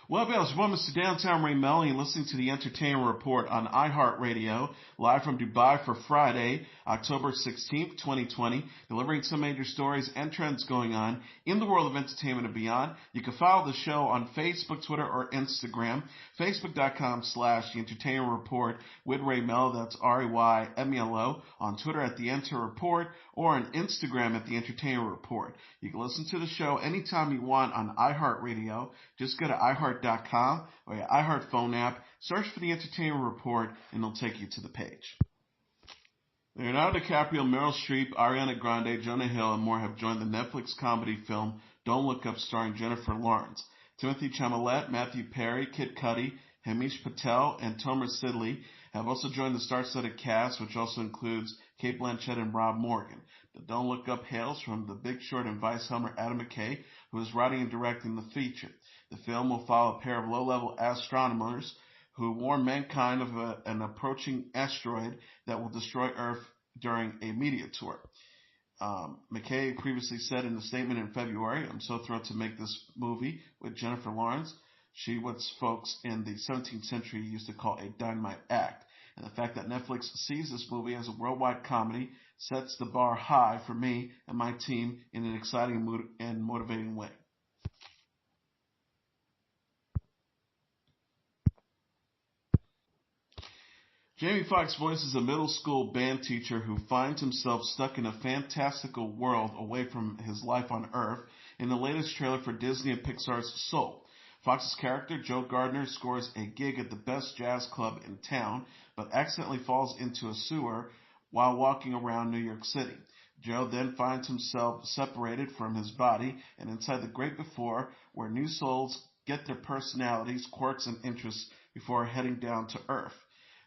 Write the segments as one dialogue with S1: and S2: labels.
S1: Well, Bells, welcome to Downtown Ray Melo. You're listening to the Entertainment Report on iHeartRadio, live from Dubai for Friday, October 16th, 2020, delivering some major stories and trends going on in the world of entertainment and beyond. You can follow the show on Facebook, Twitter, or Instagram. Facebook.com/The Entertainment Report with Ray Melo. That's RAYMELO. On Twitter at The Enter Report or on Instagram at The Entertainment Report. You can listen to the show anytime you want on iHeartRadio. Just go to iHeart.com or your iHeart phone app, search for The Entertainment Report, and it'll take you to the page. Leonardo DiCaprio, Meryl Streep, Ariana Grande, Jonah Hill, and more have joined the Netflix comedy film Don't Look Up starring Jennifer Lawrence. Timothy Chalamet, Matthew Perry, Kid Cudi, Hamish Patel, and Tomer Sidley have also joined the star-studded cast, which also includes Cate Blanchett and Rob Morgan. The Don't Look Up hails from The Big Short and Vice helmer Adam McKay, who is writing and directing the feature. The film will follow a pair of low-level astronomers who warn mankind of an approaching asteroid that will destroy Earth during a media tour. McKay previously said in a statement in February, "I'm so thrilled to make this movie with Jennifer Lawrence. She, what folks in the 17th century used to call a dynamite act. And the fact that Netflix sees this movie as a worldwide comedy sets the bar high for me and my team in an exciting and motivating way." Jamie Foxx voices a middle school band teacher who finds himself stuck in a fantastical world away from his life on Earth in the latest trailer for Disney and Pixar's Soul. Fox's character, Joe Gardner, scores a gig at the best jazz club in town, but accidentally falls into a sewer while walking around New York City. Joe then finds himself separated from his body and inside the great before, where new souls get their personalities, quirks, and interests before heading down to Earth.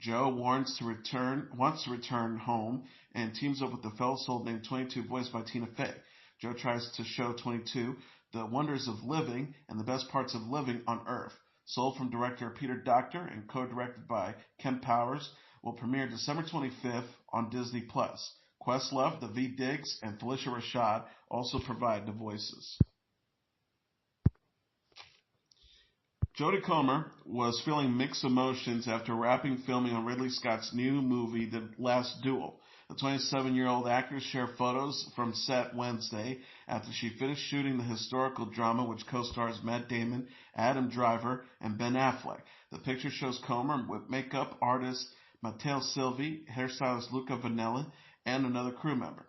S1: Joe wants to return home and teams up with a fellow soul named 22, voiced by Tina Fey. Joe tries to show 22 the wonders of living and the best parts of living on Earth. Soul, from director Peter Docter and co-directed by Ken Powers, will premiere December 25th on Disney+. Questlove, Daveed Diggs, and Felicia Rashad also provide the voices. Jodie Comer was feeling mixed emotions after wrapping filming on Ridley Scott's new movie, The Last Duel. The 27-year-old actress shared photos from set Wednesday after she finished shooting the historical drama, which co-stars Matt Damon, Adam Driver, and Ben Affleck. The picture shows Comer with makeup artist Matteo Silvi, hairstylist Luca Vanelli, and another crew member.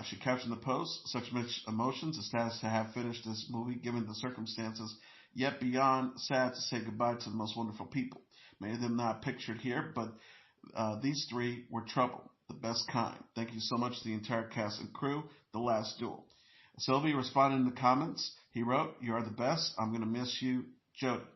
S1: She captioned the post, "Such mixed emotions, ecstatic to have finished this movie given the circumstances, yet beyond sad to say goodbye to the most wonderful people. Many of them not pictured here, but these three were trouble, the best kind. Thank you so much to the entire cast and crew. The Last Duel." Sylvie responded in the comments. He wrote, "You are the best. I'm going to miss you, Jodie."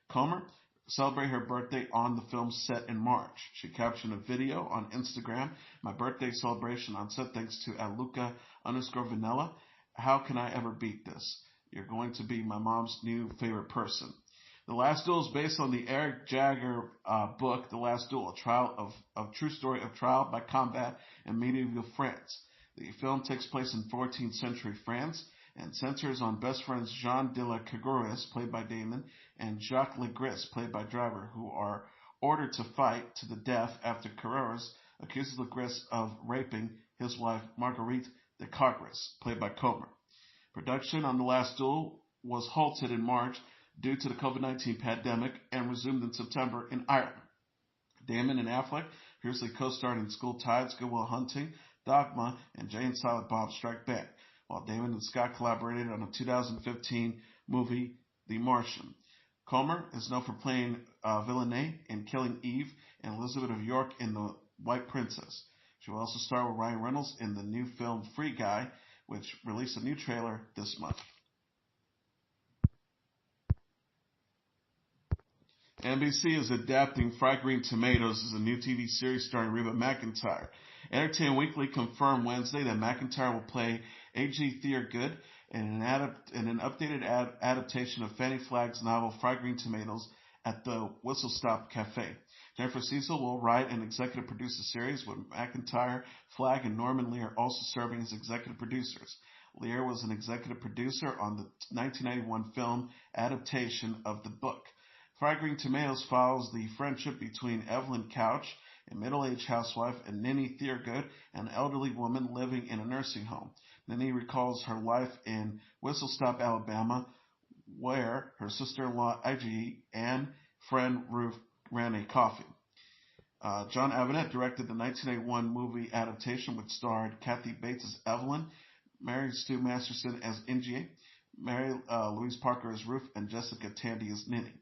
S1: Comer celebrated her birthday on the film's set in March. She captioned a video on Instagram, "My birthday celebration on set thanks to Luca_Vanilla. How can I ever beat this? You're going to be my mom's new favorite person." The Last Duel is based on the Eric Jagger book, The Last Duel, a true story of trial by combat in medieval France. The film takes place in 14th century France and centers on best friends Jean de la Cagourès, played by Damon, and Jacques Legris, played by Driver, who are ordered to fight to the death after Carreras accuses Legris of raping his wife Marguerite de Cagourès, played by Comer. Production on The Last Duel was halted in March due to the COVID-19 pandemic and resumed in September in Ireland. Damon and Affleck previously co-starred in School Tides, Good Will Hunting, Dogma, and Jay and Silent Bob Strike Back, while Damon and Scott collaborated on a 2015 movie, The Martian. Comer is known for playing Villeneuve in Killing Eve and Elizabeth of York in The White Princess. She will also star with Ryan Reynolds in the new film Free Guy, which released a new trailer this month. NBC is adapting Fried Green Tomatoes as a new TV series starring Reba McEntire. Entertainment Weekly confirmed Wednesday that McEntire will play A.G. Thorogood in an updated adaptation of Fannie Flagg's novel Fried Green Tomatoes at the Whistle Stop Cafe. Jennifer Cecil will write and executive produce the series, with McEntire, Flagg, and Norman Lear also serving as executive producers. Lear was an executive producer on the 1991 film adaptation of the book. Fried Tomatoes follows the friendship between Evelyn Couch, a middle-aged housewife, and Ninny Thurgood, an elderly woman living in a nursing home. Ninny recalls her life in Whistle Stop, Alabama, where her sister-in-law Iggy and friend Ruth ran a coffee. John Avenett directed the 1981 movie adaptation, which starred Kathy Bates as Evelyn, Mary Stu Masterson as Ingie, Mary Louise Parker as Ruth, and Jessica Tandy as Ninny.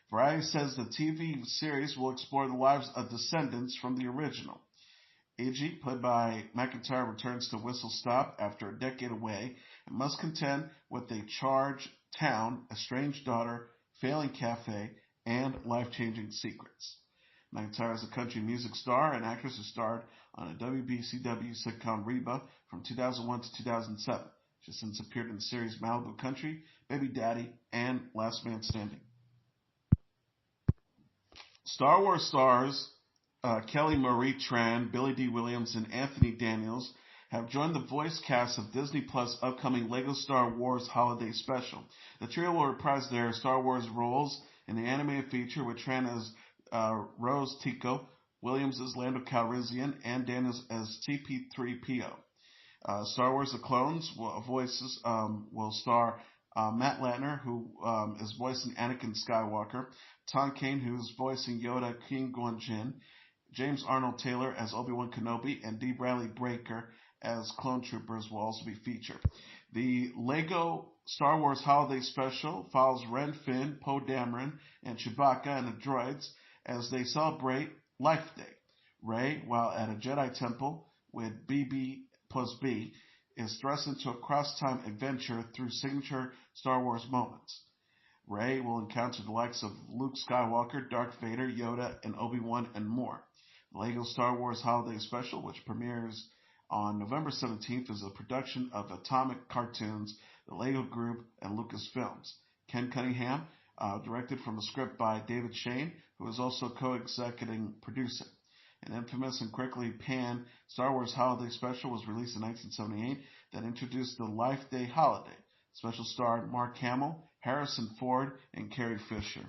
S1: Variety says the TV series will explore the lives of descendants from the original. Iggy, played by McIntyre, returns to Whistle Stop after a decade away and must contend with a charged town, a strange daughter, failing cafe, and life-changing secrets. McIntyre is a country music star and actress who starred on a WBCW sitcom Reba from 2001 to 2007. She has since appeared in the series Malibu Country, Baby Daddy, and Last Man Standing. Star Wars stars Kelly Marie Tran, Billy D. Williams, and Anthony Daniels have joined the voice cast of Disney Plus' upcoming LEGO Star Wars Holiday Special. The trio will reprise their Star Wars roles in the animated feature, with Tran as Rose Tico, Williams as Lando Calrissian, and Daniels as CP3PO. Star Wars: The Clones voices will star Matt Latner, who is voicing Anakin Skywalker, Tom Kane, who's voicing Yoda Qui-Gon Jinn, James Arnold Taylor as Obi-Wan Kenobi, and D. Bradley Baker as Clone Troopers will also be featured. The LEGO Star Wars Holiday Special follows Ren, Finn, Poe Dameron, and Chewbacca and the droids as they celebrate Life Day. Rey, while at a Jedi temple with BB plus B, is thrust into a cross-time adventure through signature Star Wars moments. Rey will encounter the likes of Luke Skywalker, Darth Vader, Yoda, and Obi-Wan, and more. The LEGO Star Wars Holiday Special, which premieres on November 17th, is a production of Atomic Cartoons, the LEGO Group, and Lucasfilms. Ken Cunningham directed from a script by David Shane, who is also co-executing producing. An infamous and quickly panned Star Wars Holiday Special was released in 1978 that introduced the Life Day holiday. Special starred Mark Hamill, Harrison Ford, and Carrie Fisher.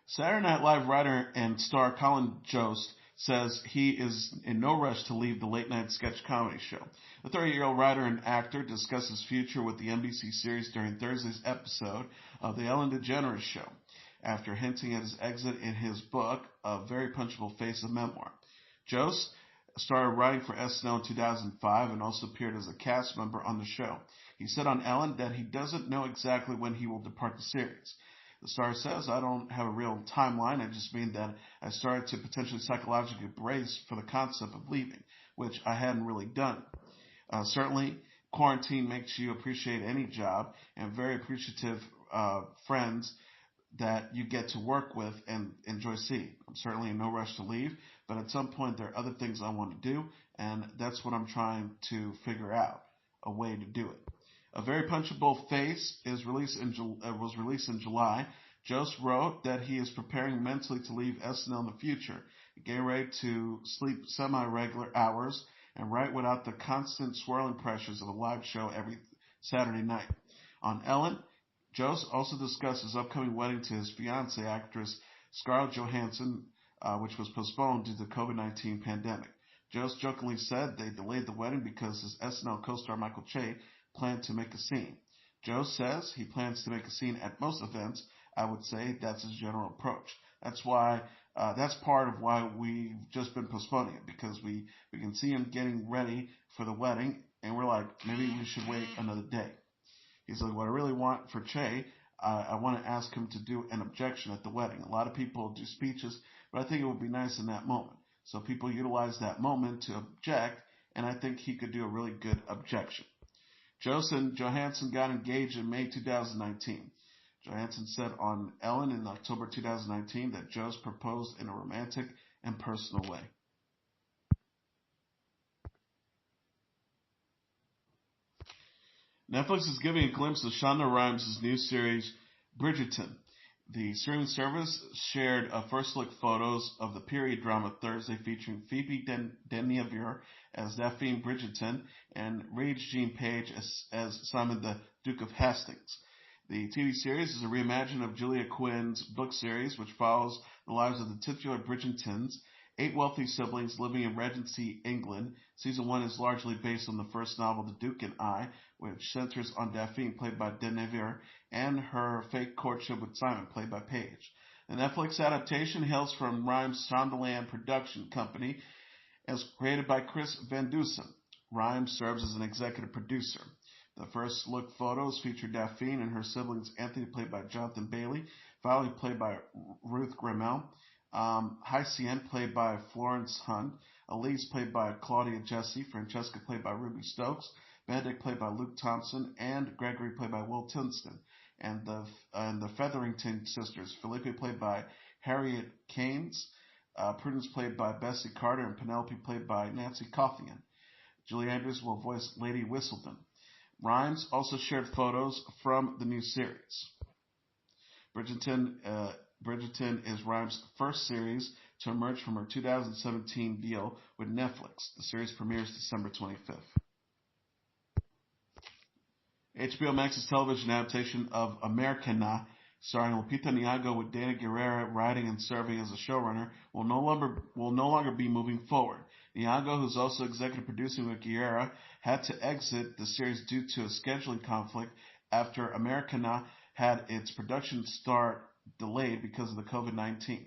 S1: Saturday Night Live writer and star Colin Jost says he is in no rush to leave the late-night sketch comedy show. The 30-year-old writer and actor discussed his future with the NBC series during Thursday's episode of The Ellen DeGeneres Show, after hinting at his exit in his book, A Very Punchable Face, a memoir. Jost started writing for SNL in 2005 and also appeared as a cast member on the show. He said on Ellen that he doesn't know exactly when he will depart the series. The star says, I don't have a real timeline. I just mean that I started to potentially psychologically brace for the concept of leaving, which I hadn't really done. Certainly, quarantine makes you appreciate any job, and very appreciative friends that you get to work with and enjoy seeing. I'm certainly in no rush to leave, but at some point there are other things I want to do, and that's what I'm trying to figure out, a way to do it. A Very Punchable Face was released in July. Jost wrote that he is preparing mentally to leave SNL in the future, getting ready to sleep semi-regular hours and write without the constant swirling pressures of a live show every Saturday night. On Ellen, Jost also discussed his upcoming wedding to his fiancée, actress Scarlett Johansson, which was postponed due to the COVID-19 pandemic. Jost jokingly said they delayed the wedding because his SNL co-star Michael Che planned to make a scene. Jost says he plans to make a scene at most events. I would say that's his general approach. That's part of why we've just been postponing it, because we can see him getting ready for the wedding, and we're like, maybe we should wait another day. He's like, what I really want for Che, I want to ask him to do an objection at the wedding. A lot of people do speeches, but I think it would be nice in that moment. So people utilize that moment to object, and I think he could do a really good objection. Jost and Johansson got engaged in May 2019. Johansson said on Ellen in October 2019 that Jost proposed in a romantic and personal way. Netflix is giving a glimpse of Shonda Rhimes' new series, Bridgerton. The streaming service shared first look photos of the period drama Thursday featuring Phoebe Deniavere as Daphne Bridgerton and Regine Page as Simon the Duke of Hastings. The TV series is a reimagining of Julia Quinn's book series, which follows the lives of the titular Bridgertons, 8 wealthy siblings living in Regency, England. Season 1 is largely based on the first novel, The Duke and I, which centers on Daphne, played by Deniavere, and her fake courtship with Simon, played by Page. The Netflix adaptation hails from Rhimes Shondaland Production Company and was created by Chris Van Dusen. Rhimes serves as an executive producer. The first look photos feature Daphne and her siblings Anthony, played by Jonathan Bailey, Valerie, played by Ruth Grimmel, Hyacinth, played by Florence Hunt, Elise, played by Claudia Jesse, Francesca, played by Ruby Stokes, Benedict, played by Luke Thompson, and Gregory, played by Will Tinston, and the Featherington sisters, Felipe, played by Harriet Keynes, Prudence, played by Bessie Carter, and Penelope, played by Nancy Coffian. Julie Andrews will voice Lady Whistledown. Rhimes also shared photos from the new series. Bridgerton is Rhimes' first series to emerge from her 2017 deal with Netflix. The series premieres December 25th. HBO Max's television adaptation of Americana, starring Lupita Nyong'o with Dana Guerrera writing and serving as a showrunner, will no longer be moving forward. Nyong'o, who's also executive producing with Guerrera, had to exit the series due to a scheduling conflict after Americana had its production start delayed because of the COVID-19.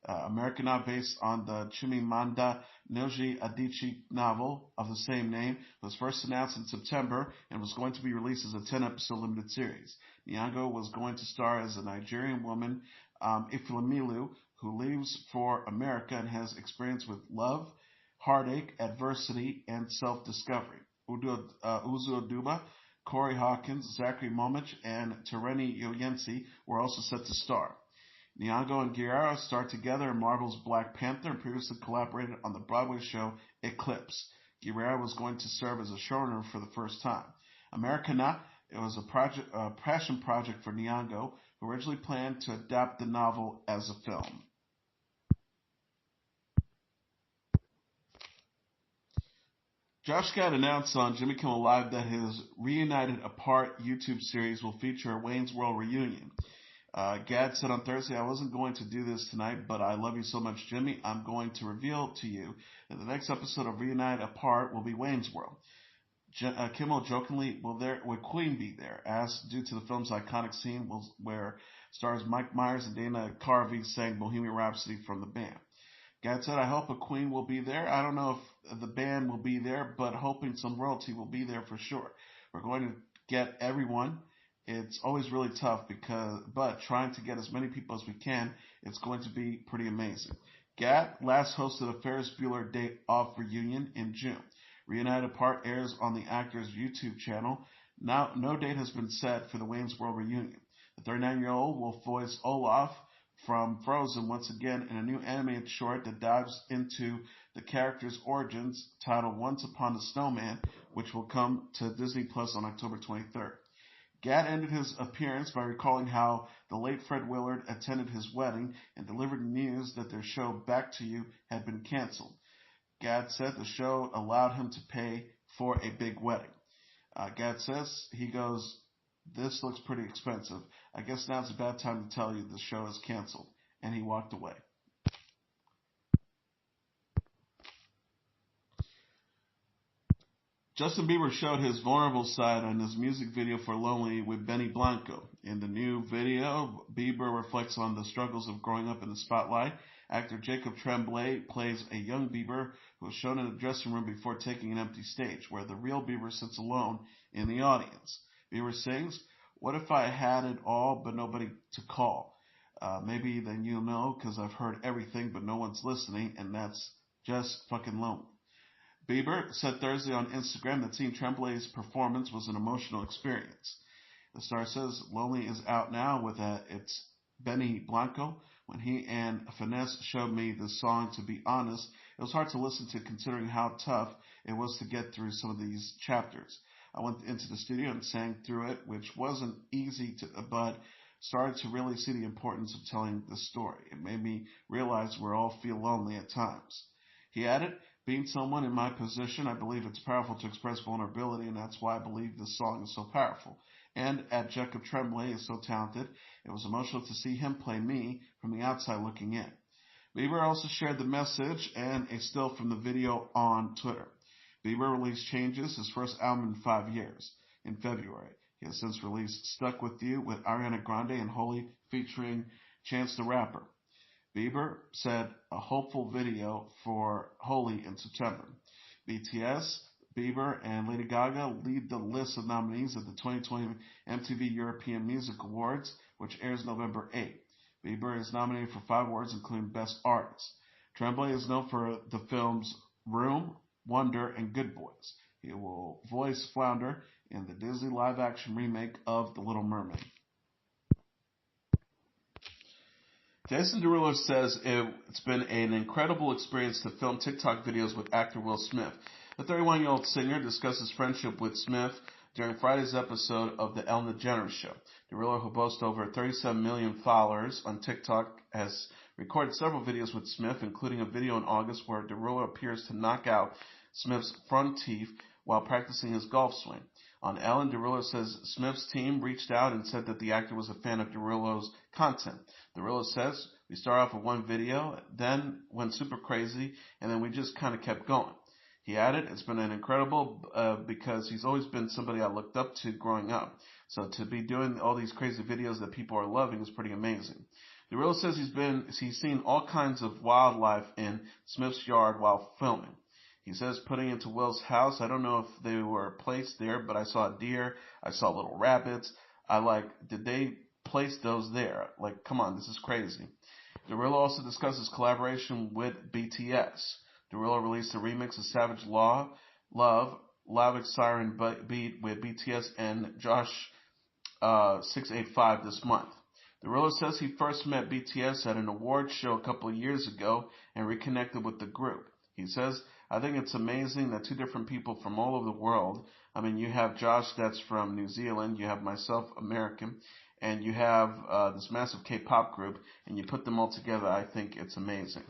S1: Americana, based on the Chimamanda Ngozi Adichie novel of the same name, was first announced in September and was going to be released as a 10-episode limited series. Nyong'o was going to star as a Nigerian woman, Ifilamilu, who leaves for America and has experience with love, heartache, adversity, and self-discovery. Uzo Aduba, Corey Hawkins, Zachary Momich, and Tereni Yoyensi were also set to star. Nyong'o and Guerrera starred together in Marvel's Black Panther and previously collaborated on the Broadway show Eclipse. Guerrera was going to serve as a showrunner for the first time. Americana, it was a passion project for Nyong'o, who originally planned to adapt the novel as a film. Josh Gad announced on Jimmy Kimmel Live that his Reunited Apart YouTube series will feature a Wayne's World reunion. Gad said on Thursday, "I wasn't going to do this tonight, but I love you so much, Jimmy. I'm going to reveal to you that the next episode of Reunited Apart will be Wayne's World." Kimmel jokingly, will Queen be there? Asked due to the film's iconic scene where stars Mike Myers and Dana Carvey sang Bohemian Rhapsody from the band. Gad said, "I hope a Queen will be there. I don't know if the band will be there, but hoping some royalty will be there for sure. We're going to get everyone. It's always really tough but trying to get as many people as we can, it's going to be pretty amazing." Gad last hosted a Ferris Bueller Day Off reunion in June. Reunited Apart airs on the actor's YouTube channel. Now, no date has been set for the Wayne's World reunion. The 39-year-old will voice Olaf from Frozen once again in a new animated short that dives into the character's origins, titled Once Upon a Snowman, which will come to Disney Plus on October 23rd. Gad ended his appearance by recalling how the late Fred Willard attended his wedding and delivered news that their show Back to You had been canceled. Gad said the show allowed him to pay for a big wedding. Gad says, he goes, "This looks pretty expensive. I guess now's a bad time to tell you the show is canceled." And he walked away. Justin Bieber showed his vulnerable side on his music video for Lonely with Benny Blanco. In the new video, Bieber reflects on the struggles of growing up in the spotlight. Actor Jacob Tremblay plays a young Bieber who is shown in a dressing room before taking an empty stage, where the real Bieber sits alone in the audience. Bieber sings, "What if I had it all but nobody to call? Maybe then you'll know, 'cause I've heard everything but no one's listening, and that's just fucking lonely." Bieber said Thursday on Instagram that seeing Tremblay's performance was an emotional experience. The star says Lonely is out now with its Benny Blanco. When he and Finesse showed me this song, to be honest, it was hard to listen to considering how tough it was to get through some of these chapters. I went into the studio and sang through it, which wasn't easy, but started to really see the importance of telling the story. It made me realize we all feel lonely at times. He added, being someone in my position, I believe it's powerful to express vulnerability, and that's why I believe this song is so powerful. And at Jacob Tremblay is so talented, it was emotional to see him play me from the outside looking in. Bieber also shared the message and a still from the video on Twitter. Bieber released Changes, his first album in 5 years, in February. He has since released Stuck With You with Ariana Grande and Holy featuring Chance the Rapper. Bieber said a hopeful video for Holy in September. BTS, Bieber, and Lady Gaga lead the list of nominees at the 2020 MTV European Music Awards, which airs November 8th. Bieber is nominated for 5 awards, including Best Artist. Tremblay is known for the films Room, Wonder, and Good Boys. He will voice Flounder in the Disney live-action remake of The Little Mermaid. Jason Derulo says it's been an incredible experience to film TikTok videos with actor Will Smith. The 31-year-old singer discusses friendship with Smith during Friday's episode of The Ellen DeGeneres Show. Derulo, who boasts over 37 million followers on TikTok, has recorded several videos with Smith, including a video in August where Derulo appears to knock out Smith's front teeth while practicing his golf swing. On Ellen, Derulo says Smith's team reached out and said that the actor was a fan of Derulo's content. Derulo says, we started off with one video, then went super crazy, and then we just kind of kept going. He added, it's been an incredible because he's always been somebody I looked up to growing up. So to be doing all these crazy videos that people are loving is pretty amazing. Derulo says he's seen all kinds of wildlife in Smith's yard while filming. He says putting into Will's house, I don't know if they were placed there, but I saw a deer, I saw little rabbits. Did they place those there? Like, come on, this is crazy. Derulo also discusses collaboration with BTS. Derulo released a remix of Savage Love, Lavic Siren Beat with BTS and Josh 685 this month. Derulo says he first met BTS at an awards show a couple of years ago and reconnected with the group. He says, I think it's amazing that 2 different people from all over the world, you have Josh that's from New Zealand, you have myself, American, and you have this massive K-pop group, and you put them all together. I think it's amazing.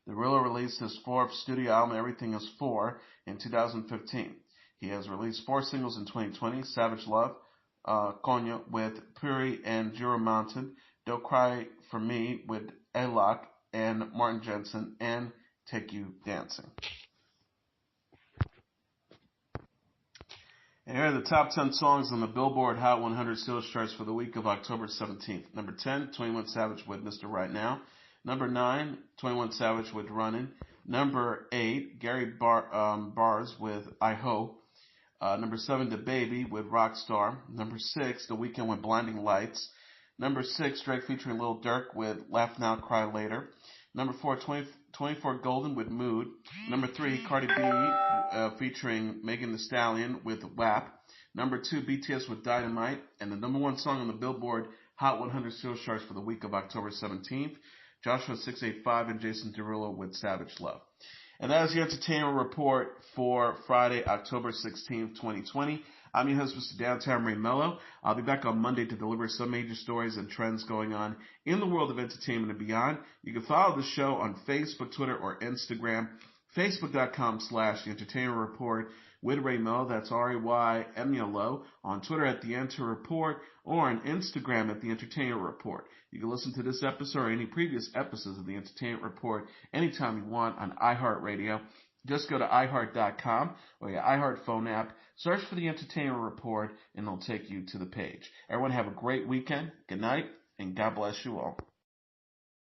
S1: Derulo released his 4th studio album, Everything Is 4, in 2015. He has released 4 singles in 2020, Savage Love, Konya with Puri and Jura Mountain, Don't Cry For Me with Alok and Martin Jensen, and Take You Dancing. And here are the top 10 songs on the Billboard Hot 100 sales charts for the week of October 17th. Number 10, 21 Savage with Mr. Right Now. Number 9, 21 Savage with Runnin'. Number 8, Gary Bars with I Hope. Number 7, The Baby with Rockstar. Number 6, The Weeknd with Blinding Lights. Number 6, Drake featuring Lil Durk with Laugh Now, Cry Later. Number 4, 24 Golden with Mood. Number 3, Cardi B featuring Megan Thee Stallion with WAP. Number 2, BTS with Dynamite. And the number 1 song on the Billboard Hot 100 sales charts for the week of October 17th, Joshua 685 and Jason Derulo with Savage Love. And that is your entertainment report for Friday, October 16th, 2020. I'm your host, Mr. Downtown Ray Melo. I'll be back on Monday to deliver some major stories and trends going on in the world of entertainment and beyond. You can follow the show on Facebook, Twitter, or Instagram. Facebook.com/The Entertainment Report with Ray Melo. That's RAYMELO. On Twitter at The Enter Report, or on Instagram at The Entertainment Report. You can listen to this episode or any previous episodes of The Entertainment Report anytime you want on iHeartRadio. Just go to iHeart.com or your iHeart phone app, search for The Entertainment Report, and it'll take you to the page. Everyone have a great weekend. Good night, and God bless you all.